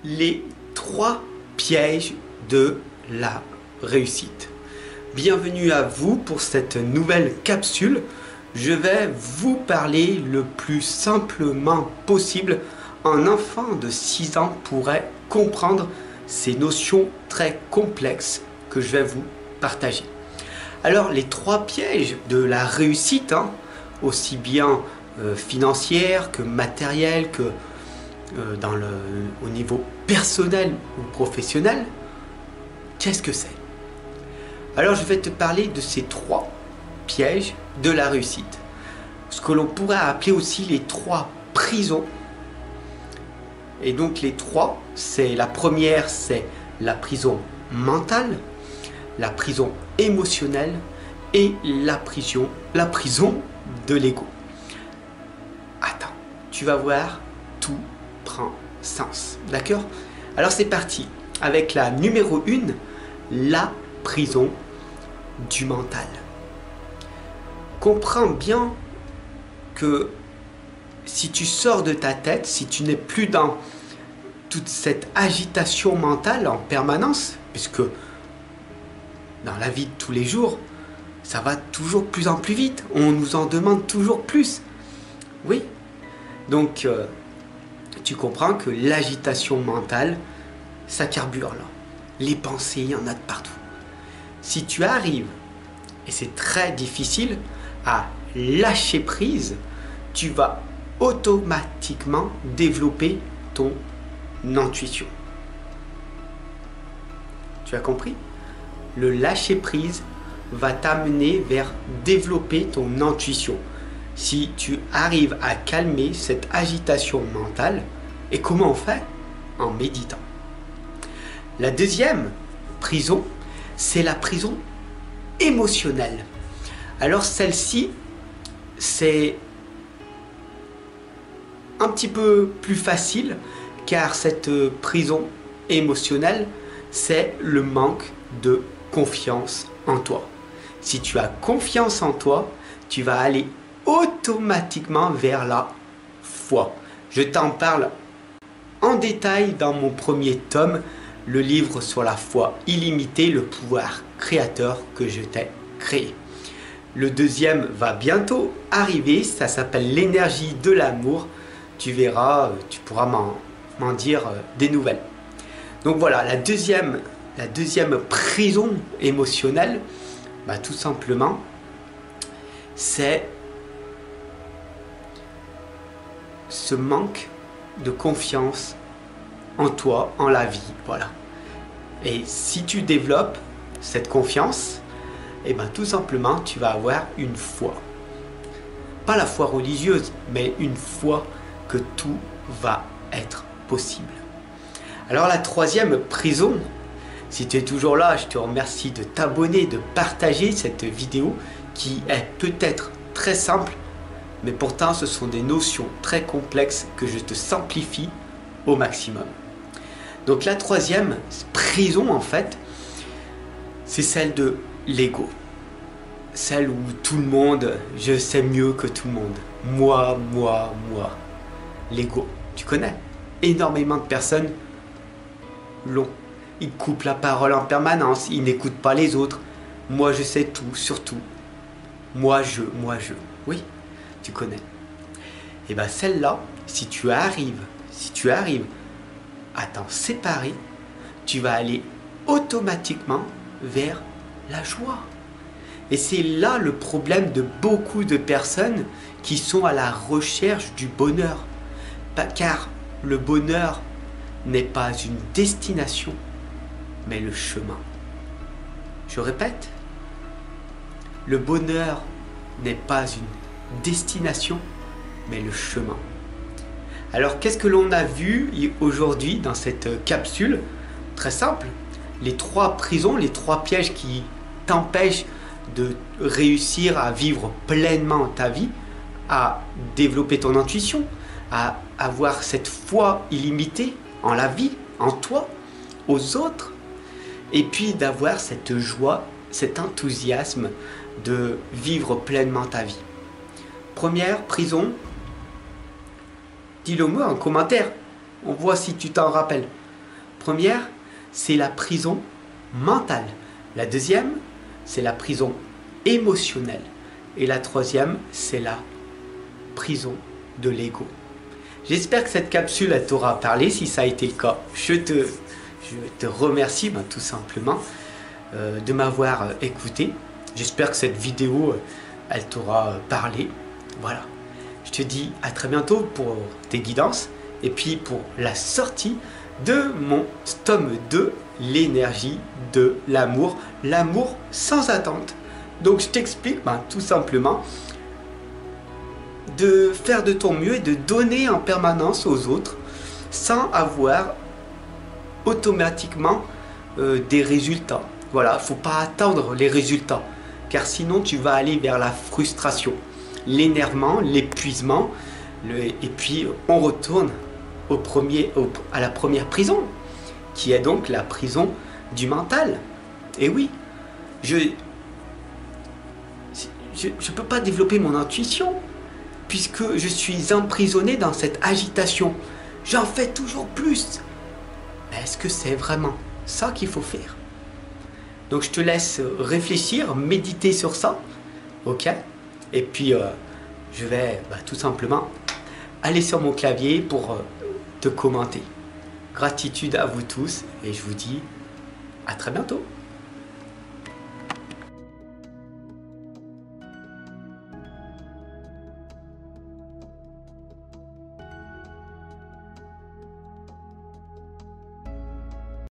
les 3 pièges de la réussite. Bienvenue à vous pour cette nouvelle capsule. Je vais vous parler le plus simplement possible. Un enfant de 6 ans pourrait comprendre ces notions très complexes que je vais vous partager. Alors les 3 pièges de la réussite, aussi bien financière que matérielle, que au niveau personnel ou professionnel, qu'est-ce que c'est? Alors je vais te parler de ces 3 pièges de la réussite. Ce que l'on pourrait appeler aussi les 3 prisons. Et donc les 3, c'est la première, c'est la prison mentale, la prison émotionnelle et la prison de l'ego. Attends, tu vas voir, tout prend sens. D'accord? Alors c'est parti avec la numéro 1, la prison du mental. Comprends bien que si tu sors de ta tête, si tu n'es plus dans toute cette agitation mentale en permanence, puisque dans la vie de tous les jours, ça va toujours de plus en plus vite, on nous en demande toujours plus. Oui, donc tu comprends que l'agitation mentale, ça carbure là. Les pensées, il y en a de partout. Si tu arrives, et c'est très difficile, à lâcher prise, tu vas automatiquement développer ton intuition. Tu as compris? Le lâcher prise va t'amener vers développer ton intuition. Si tu arrives à calmer cette agitation mentale, et comment on fait? En méditant. La deuxième prison, c'est la prison émotionnelle. Alors celle-ci, c'est un petit peu plus facile, car cette prison émotionnelle, c'est le manque de confiance en toi. Si tu as confiance en toi, tu vas aller automatiquement vers la foi. Je t'en parle en détail dans mon premier tome, le livre sur la foi illimitée, le pouvoir créateur que je t'ai créé. Le deuxième va bientôt arriver, ça s'appelle l'énergie de l'amour. Tu verras, tu pourras m'en dire des nouvelles. Donc voilà, la deuxième prison émotionnelle, tout simplement, c'est ce manque de confiance en toi, en la vie, voilà. Et si tu développes cette confiance, tout simplement, tu vas avoir une foi. Pas la foi religieuse, mais une foi que tout va être possible. Alors la troisième prison, si tu es toujours là, je te remercie de t'abonner, de partager cette vidéo qui est peut-être très simple, mais pourtant ce sont des notions très complexes que je te simplifie au maximum. Donc la troisième prison en fait, c'est celle de l'ego. Celle où tout le monde, je sais mieux que tout le monde. Moi. L'ego, tu connais? Énormément de personnes l'ont. Ils coupent la parole en permanence, ils n'écoutent pas les autres. Moi je sais tout, surtout. Moi je. Oui, tu connais. Et celle-là, si tu arrives à t'en séparer, tu vas aller automatiquement vers la joie. Et c'est là le problème de beaucoup de personnes qui sont à la recherche du bonheur. Car le bonheur n'est pas une destination, mais le chemin. Je répète, le bonheur n'est pas une destination, mais le chemin. Alors qu'est-ce que l'on a vu aujourd'hui dans cette capsule? Très simple, les 3 prisons, les 3 pièges qui t'empêchent de réussir à vivre pleinement ta vie, à développer ton intuition, à avoir cette foi illimitée en la vie, en toi, aux autres, et puis d'avoir cette joie, cet enthousiasme de vivre pleinement ta vie. Première prison, dis-le moi en commentaire, on voit si tu t'en rappelles. Première, c'est la prison mentale. La deuxième, c'est la prison émotionnelle. Et la troisième, c'est la prison de l'ego. J'espère que cette capsule t'aura parlé. Si ça a été le cas, je te remercie tout simplement de m'avoir écouté. J'espère que cette vidéo elle t'aura parlé. Voilà. Je te dis à très bientôt pour tes guidances et puis pour la sortie de mon tome 2, l'énergie de l'amour. L'amour sans attente. Donc je t'explique tout simplement de faire de ton mieux et de donner en permanence aux autres sans avoir automatiquement des résultats. Voilà, il ne faut pas attendre les résultats car sinon tu vas aller vers la frustration, l'énervement, l'épuisement et puis on retourne à la première prison qui est donc la prison du mental. Et oui, je ne peux pas développer mon intuition puisque je suis emprisonné dans cette agitation. J'en fais toujours plus. Mais est-ce que c'est vraiment ça qu'il faut faire? Donc je te laisse réfléchir, méditer sur ça. Ok? Et puis je vais tout simplement aller sur mon clavier pour te commenter. Gratitude à vous tous et je vous dis à très bientôt.